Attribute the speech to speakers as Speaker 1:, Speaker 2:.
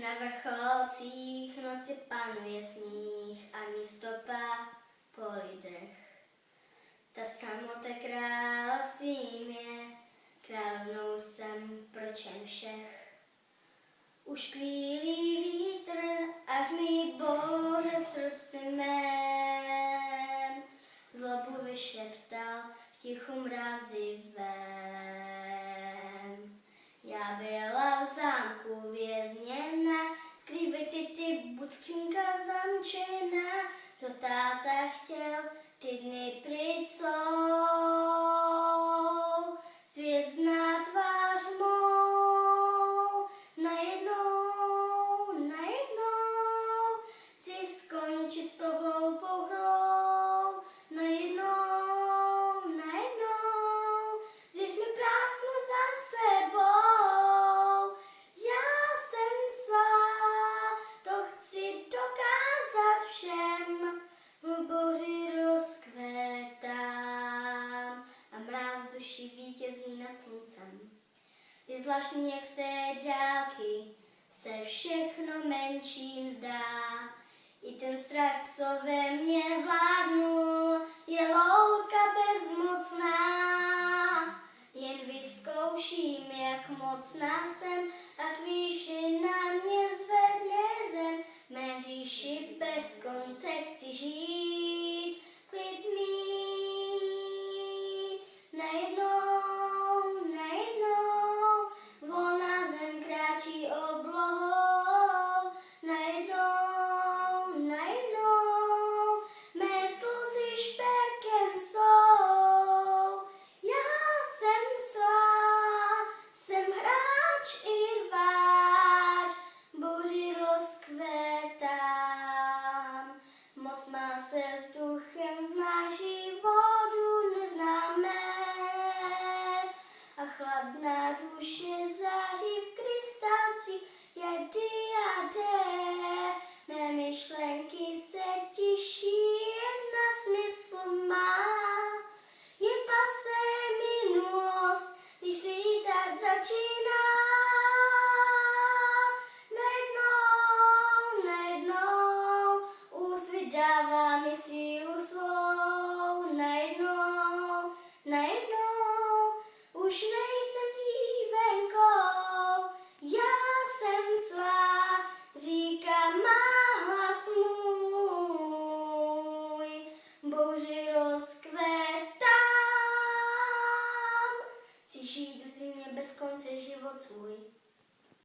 Speaker 1: Na vrcholcích noci panuje sníh, ani stopa po lidech. Ta samota královstvím je, královnou jsem pročen všech. Už kvílí vítr, až mi bouře v srdci mém, zlobu vyšeptal v tichu mrazivém. Já byla v zámku vězněna, skrývejte ty budčinka zamčená, to táta chtěl, ty dny pryč jsou, svět zná tvář mou, najednou, chci skončit s tou hloupou hrou, najednou, když mi prásknu za sebou, já jsem svá, to chci dokázat všem, v bouři rozkvétám a mráz v duši vítězí nad sluncem. Je zvláštní, jak z té dálky se všechno menším zdá. I ten strach, co ve mně vládnul, je loutka bezmocná. Jen vyzkouším, jak mocná jsem, a kvíš